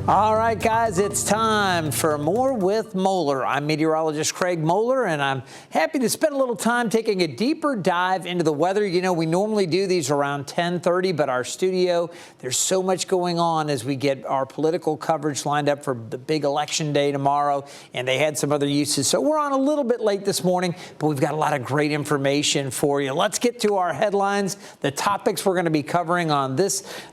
All right, guys, it's time for more with Moeller. I'm meteorologist Craig Moeller, and I'm happy to spend a little time taking a deeper dive into the weather. You know, we normally do these around 10:30, but our studio, there's so much going on as we get our political coverage lined up for the big election day tomorrow, and they had some other uses. So we're on a little bit late this morning, but we've got a lot of great information for you. Let's get to our headlines, the topics we're going to be covering on the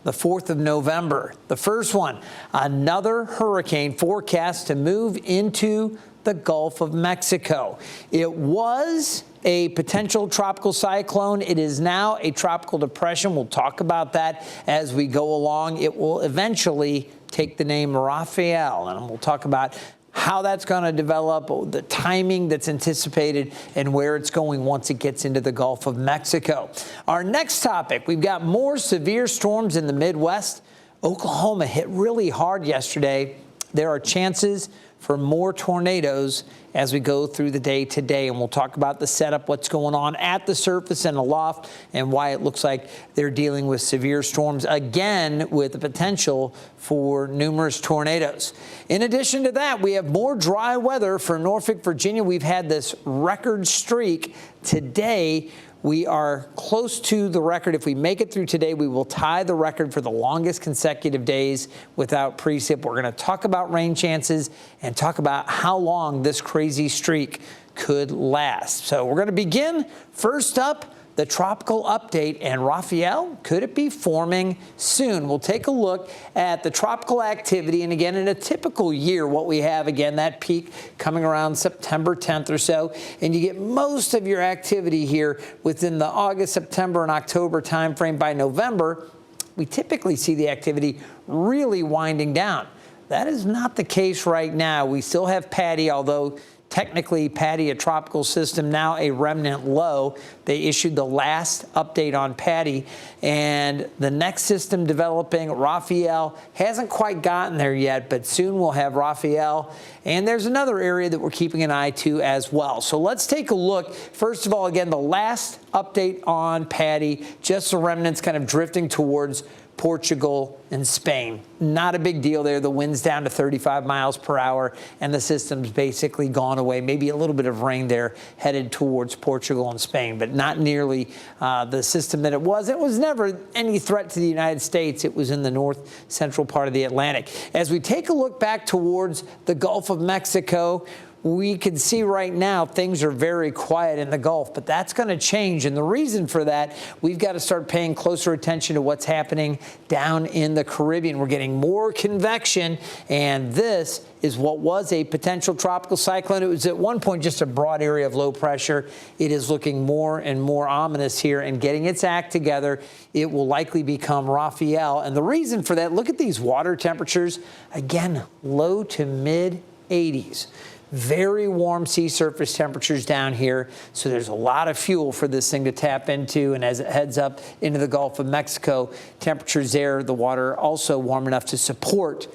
4th of November. The first one, another hurricane forecast to move into the Gulf of Mexico. It was a potential tropical cyclone. It is now a tropical depression. We'll talk about that as we go along. It will eventually take the name Rafael, and we'll talk about how that's going to develop, the timing that's anticipated, and where it's going once it gets into the Gulf of Mexico. Our next topic, we've got more severe storms in the Midwest. Oklahoma hit really hard yesterday. There are chances for more tornadoes as we go through the day today, and we'll talk about the setup, what's going on at the surface and aloft, and why it looks like they're dealing with severe storms again, with the potential for numerous tornadoes. In addition to that, we have more dry weather for Norfolk, Virginia. We've had this record streak today. We are close to the record. If we make it through today, we will tie the record for the longest consecutive days without precip. We're going to talk about rain chances and talk about how long this crazy streak could last. So we're going to begin. First up, the tropical update, and Rafael, could it be forming soon? We'll take a look at the tropical activity, and again, in a typical year, what we have, again, that peak coming around September 10th or so, and you get most of your activity here within the August, September, and October timeframe. By November, we typically see the activity really winding down. That is not the case right now. We still have Patty, although technically Patty, a tropical system, now a remnant low. They issued the last update on Patty, and the next system developing, Rafael, hasn't quite gotten there yet, but soon we'll have Rafael. And there's another area that we're keeping an eye to as well. So let's take a look. First of all, again, the last update on Patty, just the remnants kind of drifting towards Portugal and Spain. Not a big deal there. The wind's down to 35 miles per hour, and the system's basically gone away. Maybe a little bit of rain there headed towards Portugal and Spain, but not nearly the system that it was. It was never any threat to the United States. It was in the north central part of the Atlantic. As we take a look back towards the Gulf of Mexico, we can see right now things are very quiet in the Gulf, but that's going to change. And the reason for that, we've got to start paying closer attention to what's happening down in the Caribbean. We're getting more convection, and this is what was a potential tropical cyclone. It was at one point just a broad area of low pressure. It is looking more and more ominous here and getting its act together. It will likely become Rafael. And the reason for that, look at these water temperatures. Again, low to mid 80s. Very warm sea surface temperatures down here, so there's a lot of fuel for this thing to tap into. And as it heads up into the Gulf of Mexico, temperatures there, the water also warm enough to support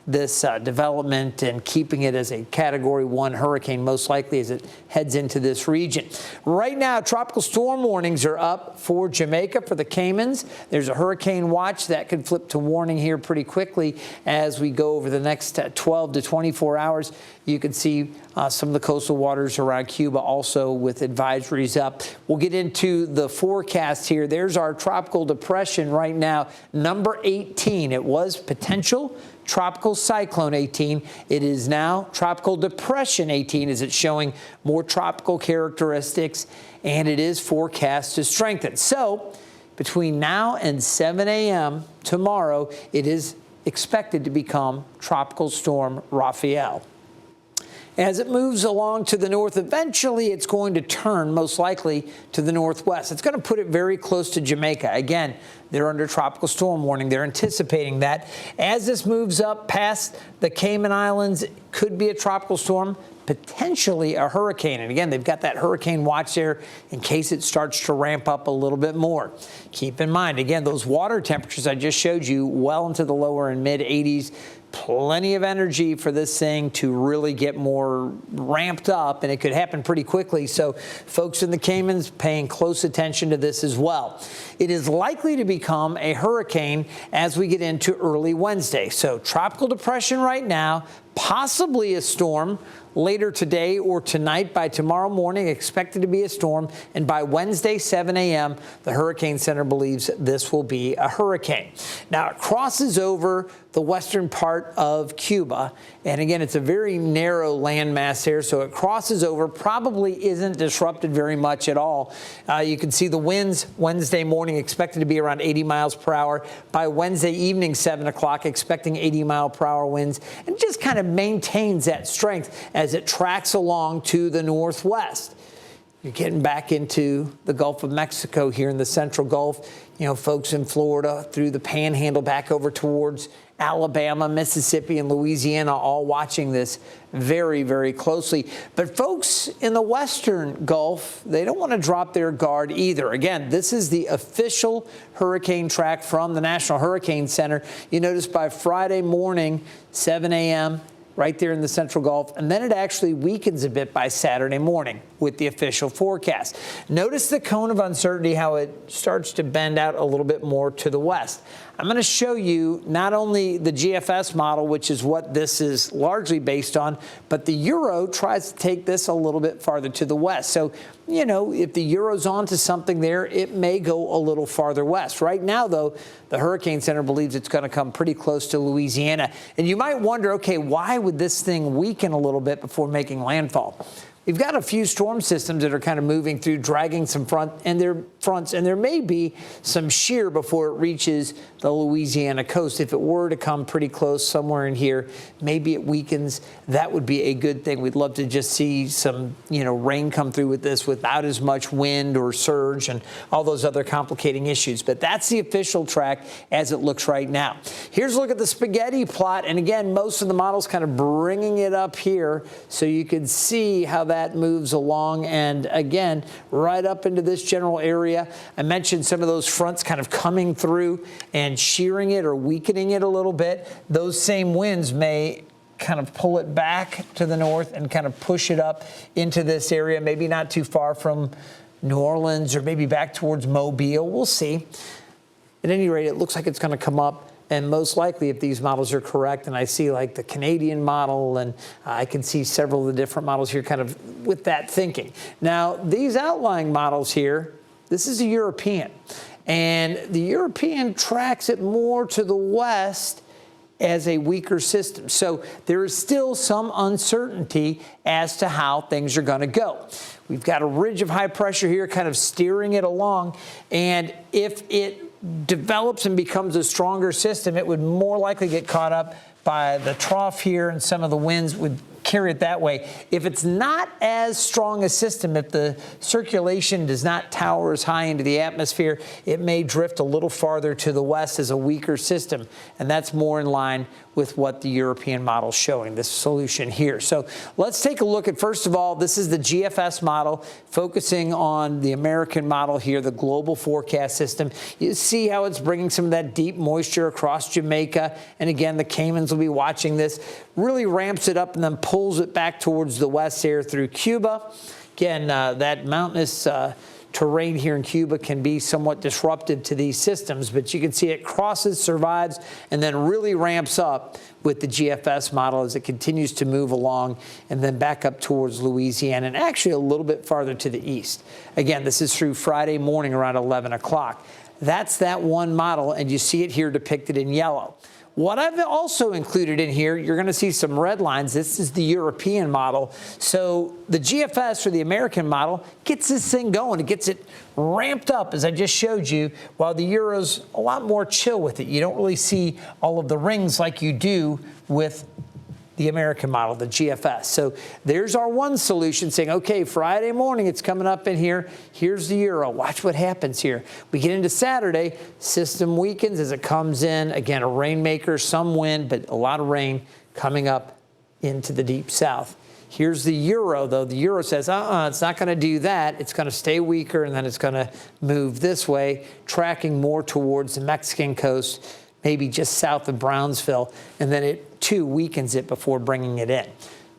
this development and keeping it as a Category 1 hurricane, most likely as it heads into this region. Right now, tropical storm warnings are up for Jamaica, for the Caymans. There's a hurricane watch that could flip to warning here pretty quickly as we go over the next 12 to 24 hours. You can see some of the coastal waters around Cuba also with advisories up. We'll get into the forecast here. There's our tropical depression right now, number 18. It was potential tropical cyclone 18. It is now tropical depression 18, as it's showing more tropical characteristics, and it is forecast to strengthen. So between now and 7 a.m. tomorrow, it is expected to become Tropical Storm Rafael. As it moves along to the north, eventually it's going to turn most likely to the northwest. It's going to put it very close to Jamaica. Again, they're under tropical storm warning. They're anticipating that. As this moves up past the Cayman Islands, it could be a tropical storm, potentially a hurricane. And again, they've got that hurricane watch there in case it starts to ramp up a little bit more. Keep in mind, again, those water temperatures I just showed you, well into the lower and mid 80s. Plenty of energy for this thing to really get more ramped up, and it could happen pretty quickly. So folks in the Caymans paying close attention to this as well. it is likely to become a hurricane as we get into early Wednesday. So tropical depression right now, possibly a storm later today or tonight. By tomorrow morning, expected to be a storm. And by Wednesday, 7 a.m., the Hurricane Center believes this will be a hurricane. Now, it crosses over the western part of Cuba. And again, it's a very narrow landmass here, so it crosses over, probably isn't disrupted very much at all. You can see the winds Wednesday morning expected to be around 80 miles per hour. By Wednesday evening, 7 o'clock, expecting 80-mile-per-hour winds, and just kind of maintains that strength as it tracks along to the northwest. You're getting back into the Gulf of Mexico here in the central Gulf. You know, folks in Florida through the Panhandle back over towards Alabama, Mississippi, and Louisiana all watching this very, very closely. But folks in the western Gulf, they don't want to drop their guard either. Again, this is the official hurricane track from the National Hurricane Center. You notice by Friday morning, 7 a.m., right there in the central Gulf, and then it actually weakens a bit by Saturday morning with the official forecast. Notice the cone of uncertainty, how it starts to bend out a little bit more to the west. I'm going to show you not only the GFS model, which is what this is largely based on, but the Euro tries to take this a little bit farther to the west. So, you know, if the Euro's onto something there, it may go a little farther west. Right now, though, the Hurricane Center believes it's going to come pretty close to Louisiana. And you might wonder, okay, why would this thing weaken a little bit before making landfall? We've got a few storm systems that are kind of moving through, dragging some fronts, and there may be some shear before it reaches the Louisiana coast. If it were to come pretty close somewhere in here, maybe it weakens. That would be a good thing. We'd love to just see some, you know, rain come through with this without as much wind or surge and all those other complicating issues. But that's the official track as it looks right now. Here's a look at the spaghetti plot. And again, most of the models kind of bringing it up here so you can see how that moves along, and again, right up into this general area. I mentioned some of those fronts kind of coming through and shearing it or weakening it a little bit. Those same winds may kind of pull it back to the north and kind of push it up into this area, maybe not too far from New Orleans or maybe back towards Mobile. We'll see. At any rate, it looks like it's going to come up. And most likely, if these models are correct, and I see like the Canadian model, and I can see several of the different models here kind of with that thinking. Now, these outlying models here, this is a European. And the European tracks it more to the west as a weaker system. So there is still some uncertainty as to how things are going to go. We've got a ridge of high pressure here kind of steering it along. And if it develops and becomes a stronger system, it would more likely get caught up by the trough here, and some of the winds would carry it that way. If it's not as strong a system, if the circulation does not tower as high into the atmosphere, it may drift a little farther to the west as a weaker system. And that's more in line with what the European model is showing, this solution here. So let's take a look at, first of all, this is the GFS model, focusing on the American model here, the global forecast system. You see how it's bringing some of that deep moisture across Jamaica. And again, the Caymans will be watching this, really ramps it up and then pulls it back towards the west here through Cuba. Again, that mountainous terrain here in Cuba can be somewhat disruptive to these systems, but you can see it crosses, survives, and then really ramps up with the GFS model as it continues to move along and then back up towards Louisiana and actually a little bit farther to the east. Again, this is through Friday morning around 11 o'clock. That's that one model, and you see it here depicted in yellow. What I've also included in here, you're going to see some red lines. This is the European model. So the GFS, or the American model, gets this thing going. It gets it ramped up, as I just showed you, while the Euro's a lot more chill with it. You don't really see all of the rings like you do with the American model, the GFS. So there's our one solution, saying, okay, Friday morning, it's coming up in here. Here's the Euro. Watch what happens here. We get into Saturday, system weakens as it comes in. Again, a rainmaker, some wind, but a lot of rain coming up into the deep south. Here's the Euro, though. The Euro says, it's not going to do that. It's going to stay weaker, and then it's going to move this way, tracking more towards the Mexican coast, maybe just south of Brownsville, and then it too weakens it before bringing it in.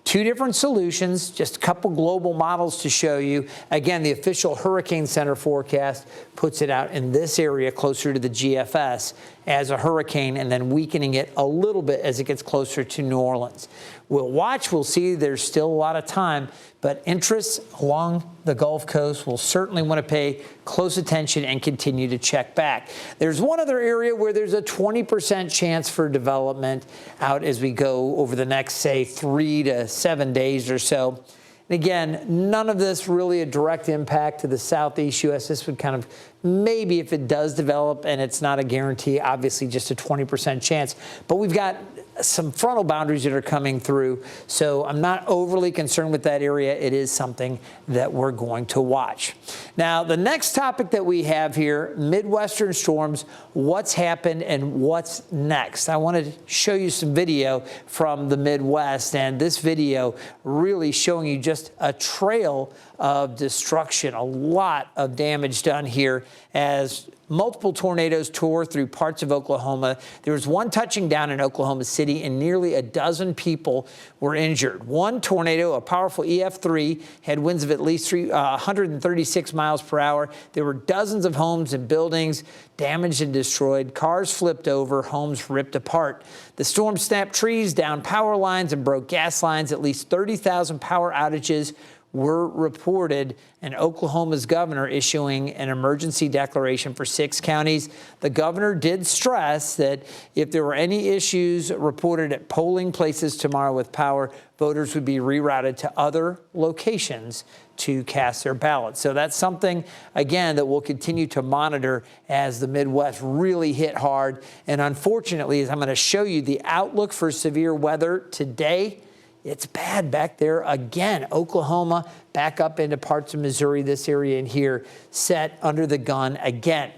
Two different solutions, just a couple global models to show you. Again, the official Hurricane Center forecast puts it out in this area closer to the GFS as a hurricane and then weakening it a little bit as it gets closer to New Orleans. We'll watch, we'll see there's still a lot of time, but interests along the Gulf Coast will certainly want to pay close attention and continue to check back. There's one other area where there's a 20% chance for development out as we go over the next, say, 3 to 7 days or so. And again, none of this really a direct impact to the southeast U.S. This would kind of maybe if it does develop, and it's not a guarantee, obviously just a 20% chance. But we've got some frontal boundaries that are coming through, so I'm not overly concerned with that area. It is something that we're going to watch. Now, the next topic that we have here, Midwestern storms, what's happened and what's next. I want to show you some video from the Midwest, and this video really showing you just a trail of destruction, a lot of damage done here as multiple tornadoes tore through parts of Oklahoma. There was one touching down in Oklahoma City, and nearly a dozen people were injured. One tornado, a powerful EF3, had winds of at least 136 miles per hour. There were dozens of homes and buildings damaged and destroyed. Cars flipped over, homes ripped apart. The storm snapped trees, down power lines, and broke gas lines. At least 30,000 power outages were reported, and Oklahoma's governor issuing an emergency declaration for 6 counties. The governor did stress that if there were any issues reported at polling places tomorrow with power, voters would be rerouted to other locations to cast their ballots. So that's something, again, that we'll continue to monitor as the Midwest really hit hard. And unfortunately, as I'm going to show you the outlook for severe weather today, it's bad back there again. Oklahoma back up into parts of Missouri, this area in here, set under the gun again.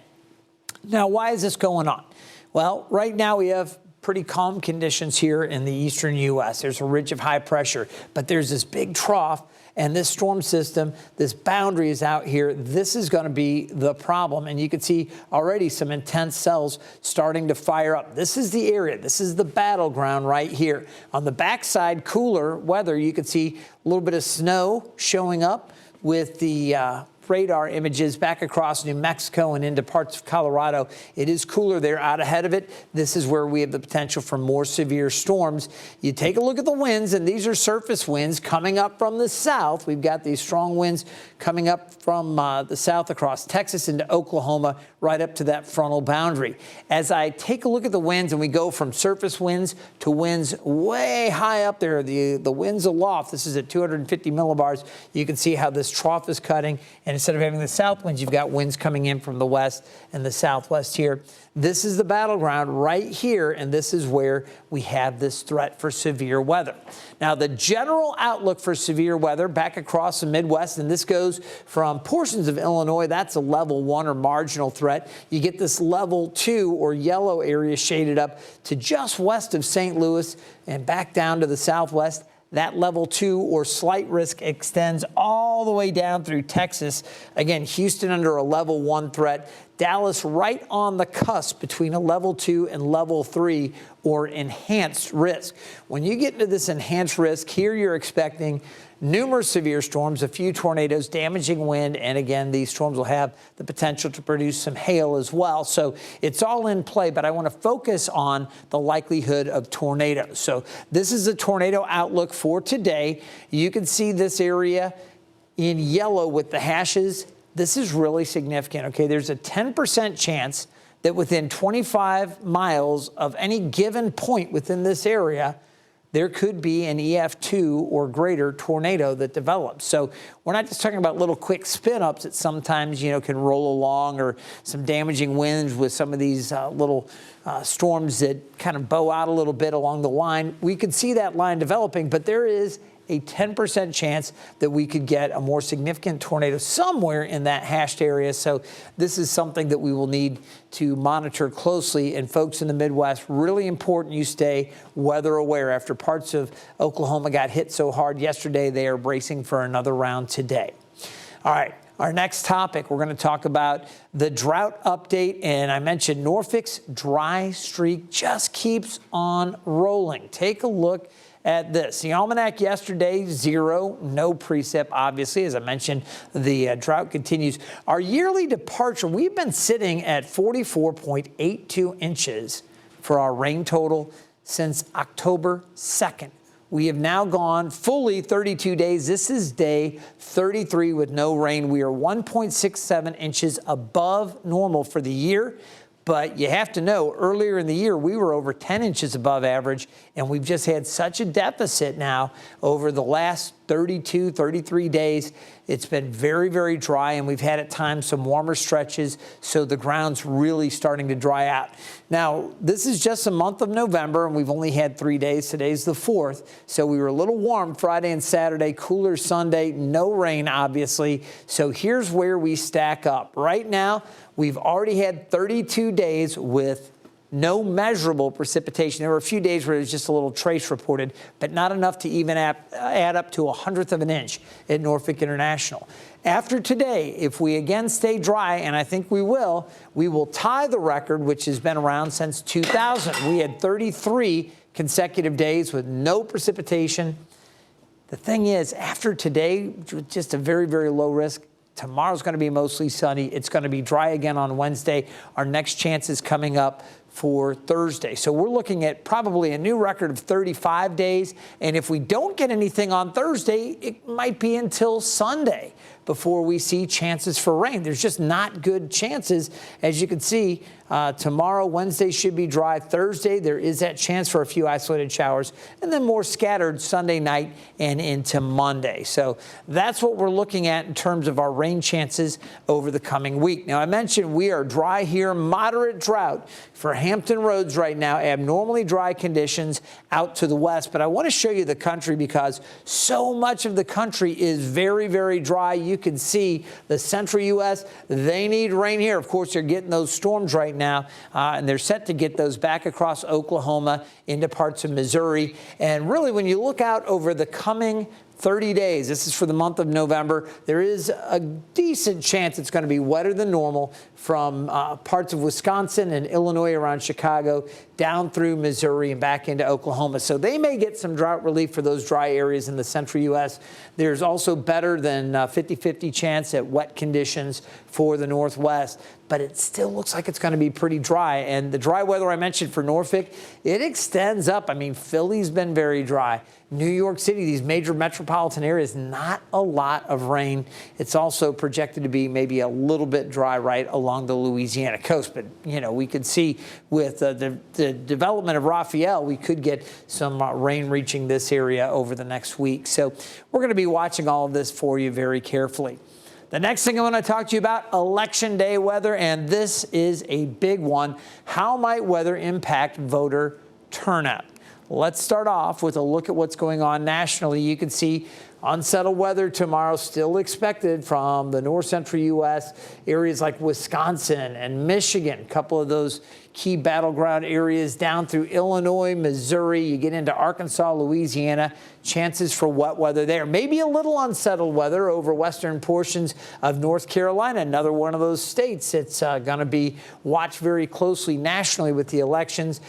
Now, why is this going on? Well, right now we have pretty calm conditions here in the eastern U.S. There's a ridge of high pressure, but there's this big trough, and this storm system, this boundary is out here. This is going to be the problem, and you can see already some intense cells starting to fire up. This is the area. This is the battleground right here. On the backside, cooler weather, you can see a little bit of snow showing up with the radar images back across New Mexico and into parts of Colorado. It is cooler there. Out ahead of it, this is where we have the potential for more severe storms. You take a look at the winds, and these are surface winds coming up from the south. We've got these strong winds coming up from the south across Texas into Oklahoma, right up to that frontal boundary. As I take a look at the winds and we go from surface winds to winds way high up there, the winds aloft, this is at 250 millibars, you can see how this trough is cutting. And instead of having the south winds, you've got winds coming in from the west and the southwest here. This is the battleground right here, and this is where we have this threat for severe weather. Now, the general outlook for severe weather back across the Midwest, and this goes from portions of Illinois, that's a level 1 or marginal threat. You get this level 2 or yellow area shaded up to just west of St. Louis and back down to the southwest. That level 2 or slight risk extends all the way down through Texas. Again, Houston under a level 1 threat. Dallas right on the cusp between a level 2 and level 3 or enhanced risk. When you get into this enhanced risk, here you're expecting numerous severe storms, a few tornadoes, damaging wind, and again, these storms will have the potential to produce some hail as well. So it's all in play, but I want to focus on the likelihood of tornadoes. So this is a tornado outlook for today. You can see this area in yellow with the hashes. This is really significant, okay? There's a 10% chance that within 25 miles of any given point within this area, there could be an EF2 or greater tornado that develops. So we're not just talking about little quick spin-ups that sometimes, can roll along, or some damaging winds with some of these little storms that kind of bow out a little bit along the line. We could see that line developing, but there is a 10% chance that we could get a more significant tornado somewhere in that hashed area. So this is something that we will need to monitor closely. And folks in the Midwest, really important you stay weather aware. After parts of Oklahoma got hit so hard yesterday, they are bracing for another round today. All right. Our next topic, we're going to talk about the drought update. And I mentioned Norfolk's dry streak just keeps on rolling. Take a look at this. The almanac yesterday, 0, no precip, obviously. As I mentioned, the drought continues. Our yearly departure, we've been sitting at 44.82 inches for our rain total since October 2nd. We have now gone fully 32 days. This is day 33 with no rain. We are 1.67 inches above normal for the year. But you have to know, earlier in the year, we were over 10 inches above average, and we've just had such a deficit now over the last 32, 33 days. It's been very, very dry, and we've had at times some warmer stretches, so the ground's really starting to dry out. Now, this is just the month of November, and we've only had 3 days. Today's the 4th, so we were a little warm Friday and Saturday, cooler Sunday, no rain, obviously. So here's where we stack up. Right now, we've already had 32 days with no measurable precipitation. There were a few days where it was just a little trace reported, but not enough to even add up to 1/100th of an inch at Norfolk International. After today, if we again stay dry, and I think we will tie the record, which has been around since 2000. We had 33 consecutive days with no precipitation. The thing is, after today, just a very, very low risk. Tomorrow's going to be mostly sunny. It's going to be dry again on Wednesday. Our next chance is coming up for Thursday. So we're looking at probably a new record of 35 days. And if we don't get anything on Thursday, it might be until Sunday before we see chances for rain. There's just not good chances. As you can see, tomorrow, Wednesday should be dry. Thursday, there is that chance for a few isolated showers, and then more scattered Sunday night and into Monday. So that's what we're looking at in terms of our rain chances over the coming week. Now, I mentioned we are dry here, moderate drought for Hampton Roads right now, abnormally dry conditions out to the west. But I want to show you the country because so much of the country is very, very dry. You can see the central U.S., they need rain here. Of course, they're getting those storms right now, and they're set to get those back across Oklahoma into parts of Missouri. And really, when you look out over the coming 30 days, this is for the month of November, there is a decent chance it's going to be wetter than normal from parts of Wisconsin and Illinois around Chicago down through Missouri and back into Oklahoma. So they may get some drought relief for those dry areas in the central U.S. There's also better than 50-50 chance at wet conditions for the Northwest, but it still looks like it's going to be pretty dry. And the dry weather I mentioned for Norfolk, it extends up. I mean, Philly's been very dry. New York City, these major metropolitan areas, not a lot of rain. It's also projected to be maybe a little bit dry right along the Louisiana coast. But, you know, we could see with the development of Raphael, we could get some rain reaching this area over the next week. So we're going to be watching all of this for you very carefully. The next thing I want to talk to you about, Election Day weather, and this is a big one. How might weather impact voter turnout? Let's start off with a look at what's going on nationally. You can see unsettled weather tomorrow still expected from the north central U.S., areas like Wisconsin and Michigan, a couple of those key battleground areas down through Illinois, Missouri. You get into Arkansas, Louisiana, chances for wet weather there. Maybe a little unsettled weather over western portions of North Carolina, another one of those states. It's going to be watched very closely nationally with the elections.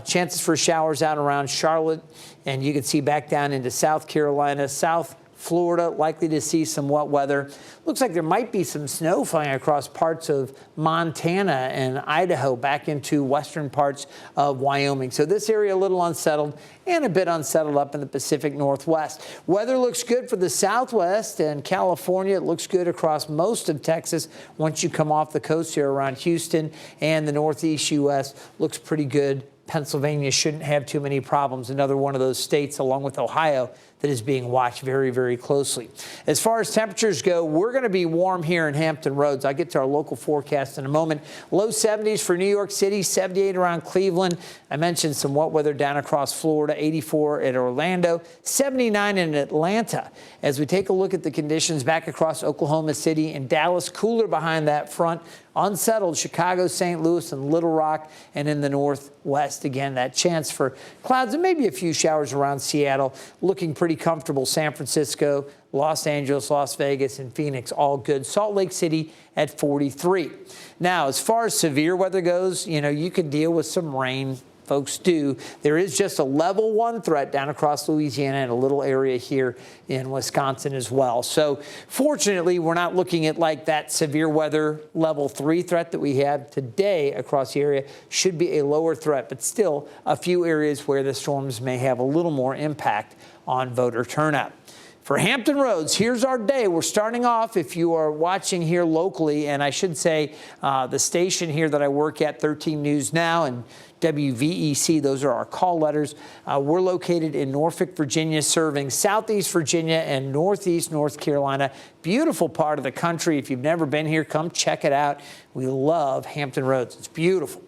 Chances for showers out around Charlotte, and you can see back down into South Carolina, South Florida, likely to see some wet weather. Looks like there might be some snow flying across parts of Montana and Idaho back into western parts of Wyoming. So this area a little unsettled and a bit unsettled up in the Pacific Northwest. Weather looks good for the Southwest and California. It looks good across most of Texas once you come off the coast here around Houston, and the Northeast U.S. looks pretty good. Pennsylvania shouldn't have too many problems. Another one of those states, along with Ohio, that is being watched very, very closely. As far as temperatures go, we're going to be warm here in Hampton Roads. I'll get to our local forecast in a moment. Low 70s for New York City, 78 around Cleveland. I mentioned some wet weather down across Florida, 84 at Orlando, 79 in Atlanta. As we take a look at the conditions back across Oklahoma City and Dallas, cooler behind that front. Unsettled Chicago, St. Louis, and Little Rock, and in the Northwest, again, that chance for clouds and maybe a few showers around Seattle. Looking pretty comfortable. San Francisco, Los Angeles, Las Vegas, and Phoenix, all good. Salt Lake City at 43. Now, as far as severe weather goes, you know, you could deal with some rain folks do. There is just a level 1 threat down across Louisiana and a little area here in Wisconsin as well. So fortunately, we're not looking at like that severe weather level 3 threat that we have today across the area. Should be a lower threat, but still a few areas where the storms may have a little more impact on voter turnout. For Hampton Roads, here's our day. We're starting off, if you are watching here locally, and I should say the station here that I work at, 13 News Now and WVEC, those are our call letters. We're located in Norfolk, Virginia, serving Southeast Virginia and Northeast North Carolina. Beautiful part of the country. If you've never been here, come check it out. We love Hampton Roads. It's beautiful.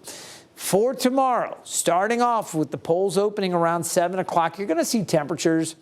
For tomorrow, starting off with the polls opening around 7 o'clock, you're going to see temperatures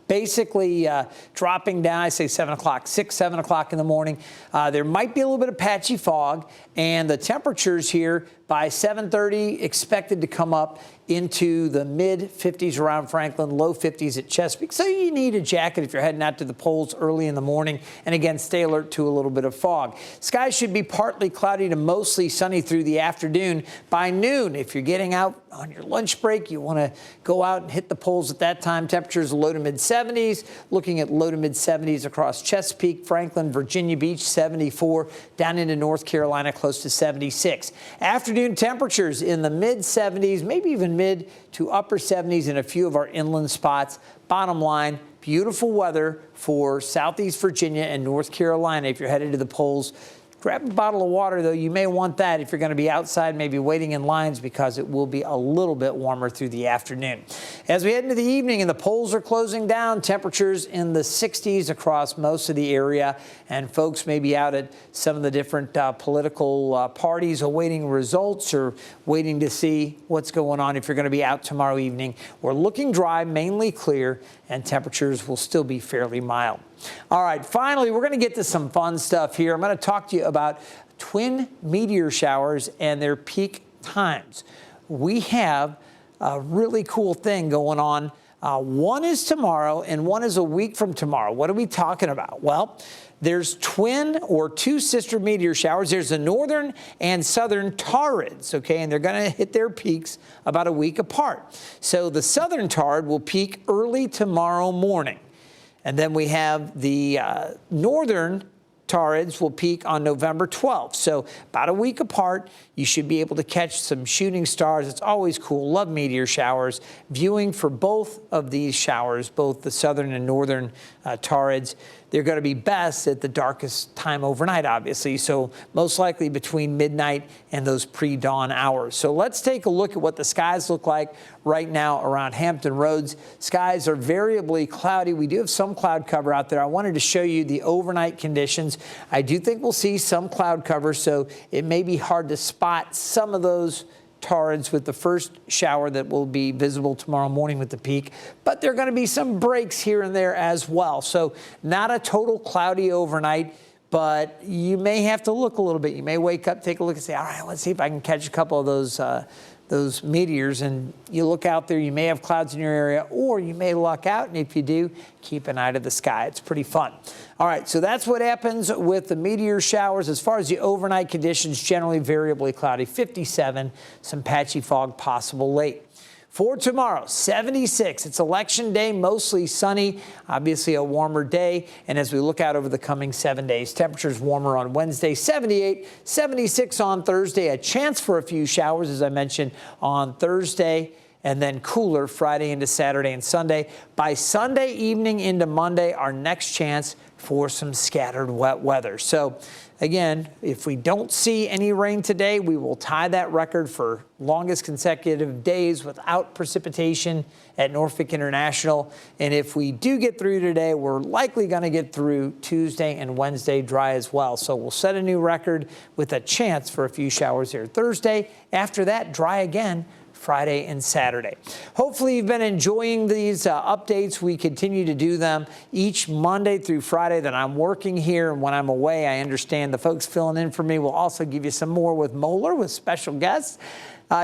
basically dropping down. I say 7 o'clock, 6, 7 o'clock in the morning. There might be a little bit of patchy fog, and the temperatures here by 7:30 expected to come up into the mid-50s around Franklin, low 50s at Chesapeake. So you need a jacket if you're heading out to the polls early in the morning. And again, stay alert to a little bit of fog. Skies should be partly cloudy to mostly sunny through the afternoon. By noon, if you're getting out on your lunch break, you want to go out and hit the polls at that time. Temperatures low to mid-70s, looking at low to mid-70s across Chesapeake, Franklin, Virginia Beach, 74, down into North Carolina, close to 76. Afternoon temperatures in the mid-70s, maybe even mid to upper 70s in a few of our inland spots. Bottom line, beautiful weather for Southeast Virginia and North Carolina if you're headed to the polls. Grab a bottle of water, though. You may want that if you're going to be outside, maybe waiting in lines, because it will be a little bit warmer through the afternoon. As we head into the evening and the polls are closing down, temperatures in the 60s across most of the area, and folks may be out at some of the different political parties awaiting results or waiting to see what's going on if you're going to be out tomorrow evening. We're looking dry, mainly clear, and temperatures will still be fairly mild. All right, finally, we're going to get to some fun stuff here. I'm going to talk to you about twin meteor showers and their peak times. We have a really cool thing going on. One is tomorrow and one is a week from tomorrow. What are we talking about? Well, there's twin or two sister meteor showers. There's the northern and southern Taurids, okay, and they're going to hit their peaks about a week apart. So the southern Taurid will peak early tomorrow morning. And then we have the northern Taurids will peak on November 12th. So about a week apart, you should be able to catch some shooting stars. It's always cool. Love meteor showers. Viewing for both of these showers, both the southern and northern Taurids, they're going to be best at the darkest time overnight, obviously. So most likely between midnight and those pre-dawn hours. So let's take a look at what the skies look like right now around Hampton Roads. Skies are variably cloudy. We do have some cloud cover out there. I wanted to show you the overnight conditions. I do think we'll see some cloud cover, so it may be hard to spot some of those Taurids with the first shower that will be visible tomorrow morning with the peak, but there are going to be some breaks here and there as well. So not a total cloudy overnight, but you may have to look a little bit. You may wake up, take a look and say, all right, let's see if I can catch a couple of those meteors, and you look out there, you may have clouds in your area, or you may luck out, and if you do, keep an eye to the sky. It's pretty fun. All right, so that's what happens with the meteor showers. As far as the overnight conditions, generally variably cloudy, 57, some patchy fog possible late. For tomorrow, 76. It's election day, mostly sunny, obviously a warmer day. And as we look out over the coming 7 days, temperatures warmer on Wednesday, 78, 76 on Thursday. A chance for a few showers, as I mentioned, on Thursday, and then cooler Friday into Saturday and Sunday. By Sunday evening into Monday, our next chance for some scattered wet weather. So again, if we don't see any rain today, we will tie that record for longest consecutive days without precipitation at Norfolk International. And if we do get through today, we're likely going to get through Tuesday and Wednesday dry as well. So we'll set a new record with a chance for a few showers here Thursday. After that, dry again Friday and Saturday. Hopefully you've been enjoying these updates. We continue to do them each Monday through Friday that I'm working here. And when I'm away, I understand the folks filling in for me will also give you some more with Moeller, with special guests.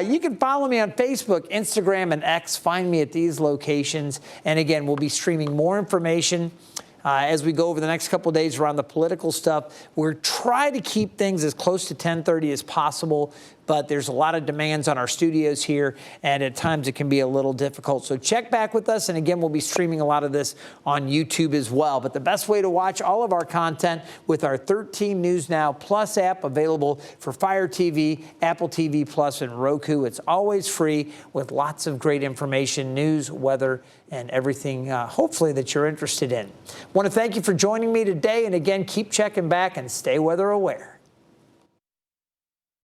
You can follow me on Facebook, Instagram, and X. Find me at these locations. And again, we'll be streaming more information as we go over the next couple of days around the political stuff. We're trying to keep things as close to 10:30 as possible, but there's a lot of demands on our studios here, and at times it can be a little difficult. So check back with us, and again, we'll be streaming a lot of this on YouTube as well. But the best way to watch all of our content with our 13 News Now Plus app, available for Fire TV, Apple TV Plus, and Roku. It's always free with lots of great information, news, weather, and everything, hopefully, that you're interested in. Want to thank you for joining me today, and again, keep checking back and stay weather aware.